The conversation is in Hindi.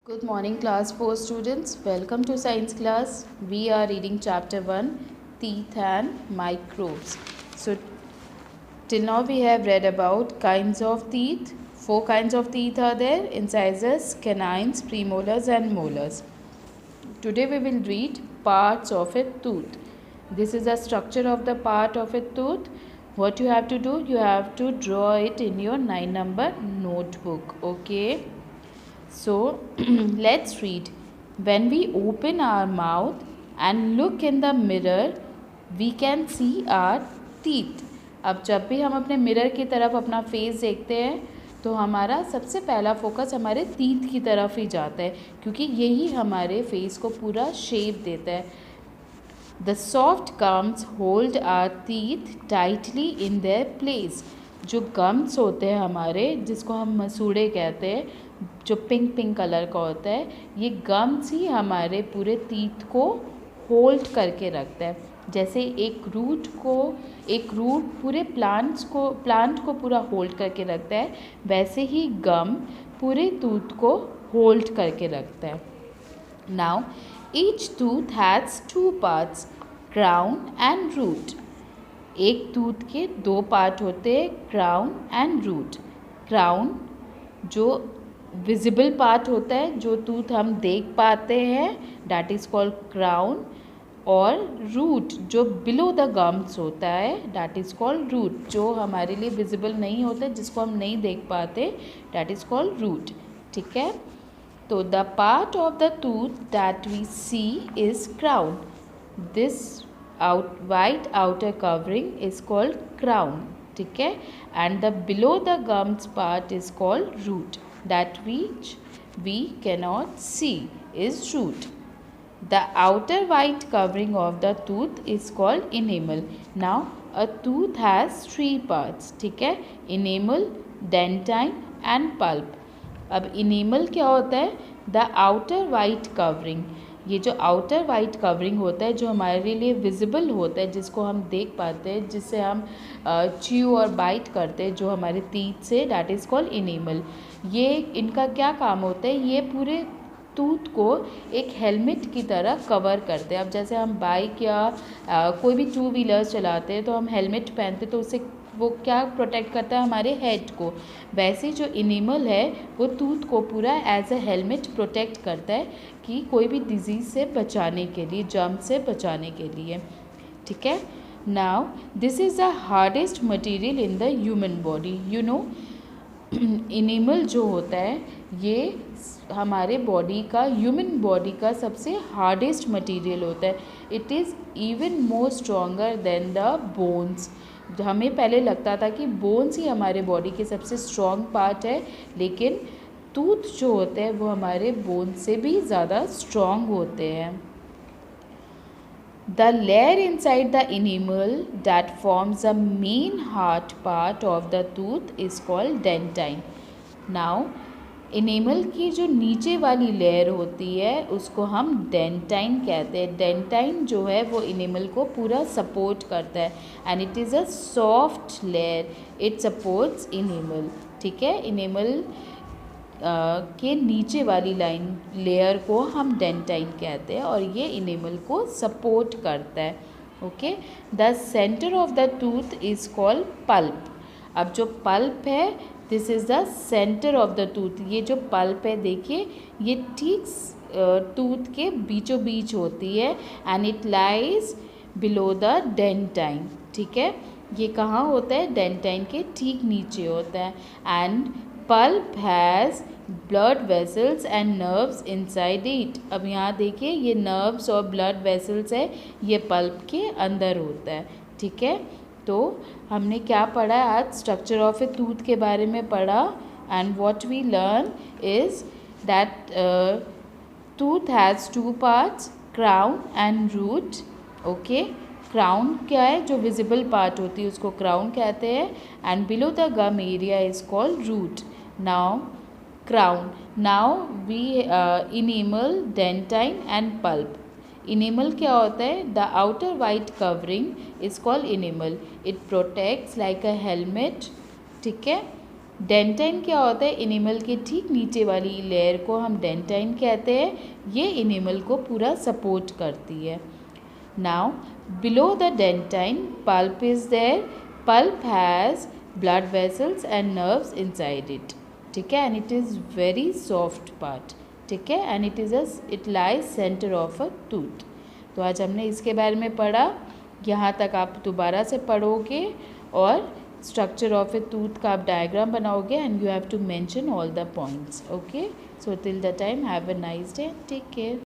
Good morning, class 4 students. Welcome to science class. We are reading chapter 1, Teeth and Microbes. So, till now we have read about kinds of teeth. 4 kinds of teeth are there: incisors, canines, premolars, and molars. Today we will read parts of a tooth. This is the structure of the part of a tooth. What you have to do? You have to draw it in your 9 number notebook. Okay. So let's read. When we open our mouth and look in the mirror, we can see our teeth. अब जब भी हम अपने मिरर की तरफ अपना फेस देखते हैं तो हमारा सबसे पहला फोकस हमारे टीथ की तरफ ही जाता है, क्योंकि यही हमारे फेस को पूरा शेप देता है. The soft gums hold our teeth tightly in their place. जो गम्स होते हैं हमारे, जिसको हम मसूड़े कहते हैं, जो पिंक पिंक कलर का होता है, ये गम्स ही हमारे पूरे टीथ को होल्ड करके रखता है. जैसे एक रूट पूरे प्लांट को पूरा होल्ड करके रखता है, वैसे ही गम पूरे टूथ को होल्ड करके रखता है. Now each tooth has 2 parts, crown and root. एक टूथ के 2 पार्ट होते हैं, क्राउन एंड रूट. क्राउन जो विजिबल पार्ट होता है, जो टूथ हम देख पाते हैं, डैट इज़ कॉल्ड क्राउन. और रूट जो बिलो द गम्स होता है, डैट इज़ कॉल्ड रूट. जो हमारे लिए विजिबल नहीं होता है, जिसको हम नहीं देख पाते, डैट इज़ कॉल्ड रूट. ठीक है. तो the part of the tooth that we see is crown. This white outer covering is called crown. ठीक है. And the below the gums part is called root, that which we cannot see is root. The outer white covering of the tooth is called enamel. Now a tooth has 3 parts. ठीक है. enamel, dentine and pulp. अब enamel क्या होता है? The outer white covering. ये जो आउटर वाइट कवरिंग होता है, जो हमारे लिए विजिबल होता है, जिसको हम देख पाते हैं, जिससे हम च्यू और बाइट करते हैं, जो हमारे टीथ से, डैट इज़ कॉल्ड इनेमल. ये इनका क्या काम होता है? ये पूरे टूथ को एक हेलमेट की तरह कवर करते हैं. अब जैसे हम बाइक या कोई भी 2 व्हीलर्स चलाते हैं तो हम हेलमेट पहनते हैं, तो उससे वो क्या प्रोटेक्ट करता है? हमारे हेड को. वैसे जो इनेमल है वो टूथ को पूरा एज अ हेलमेट प्रोटेक्ट करता है, कि कोई भी डिजीज़ से बचाने के लिए, जर्म से बचाने के लिए. ठीक है. Now this is the hardest material in the human body. You know, enamel जो होता है ये हमारे बॉडी का, ह्यूमन बॉडी का सबसे हार्डेस्ट मटेरियल होता है. It is even more stronger than the bones. हमें पहले लगता था कि बोन्स ही हमारे बॉडी के सबसे स्ट्रॉन्ग पार्ट है, लेकिन टूथ जो होते हैं वो हमारे बोन से भी ज़्यादा स्ट्रॉन्ग होते हैं. The layer inside the enamel that forms the main hard part of the tooth is called dentine. Now enamel की जो नीचे वाली लेयर होती है उसको हम डेंटाइन कहते हैं. डेंटाइन जो है वो enamel को पूरा सपोर्ट करता है, and it is a soft layer. It supports enamel. ठीक है. enamel के नीचे वाली लेयर को हम डेंटाइन कहते हैं, और ये इनेमल को सपोर्ट करता है. Okay. The centre of the tooth is called pulp. अब जो पल्प है, this is the centre of the tooth. ये जो पल्प है, देखिए, ये ठीक टूथ के बीचों बीच होती है, and it lies below the dentine. ठीक है. ये कहाँ होता है? डेंटाइन के ठीक नीचे होता है. And pulp has blood vessels and nerves inside it. अब यहाँ देखिए, ये नर्व्स और ब्लड वेसल्स है, ये पल्प के अंदर होता है. ठीक है. तो हमने क्या पढ़ा आज? स्ट्रक्चर ऑफ ए टूथ के बारे में पढ़ा. And what we learn is that tooth has 2 parts, crown and root. Okay. Crown क्या है? जो विजिबल पार्ट होती है उसको क्राउन कहते हैं, and below the gum area is called root. Now crown. Now we enamel, dentine and pulp. Enamel क्या होता है? The outer white covering is called enamel. It protects like a helmet. ठीक है. डेंटाइन क्या होता है? इनेमल के ठीक नीचे वाली लेयर को हम डेंटाइन कहते हैं। ये इनेमल को पूरा सपोर्ट करती है। Now below the dentine pulp is there. Pulp has blood vessels and nerves inside it. ठीक है, and it is very soft part. ठीक है, and it lies centre of a tooth. तो आज हमने इसके बारे में पढ़ा। यहाँ तक आप दोबारा से पढ़ोगे और structure of a tooth का आप डायग्राम बनाओगे and you have to mention all the points. Okay, so till the time have a nice day, take care.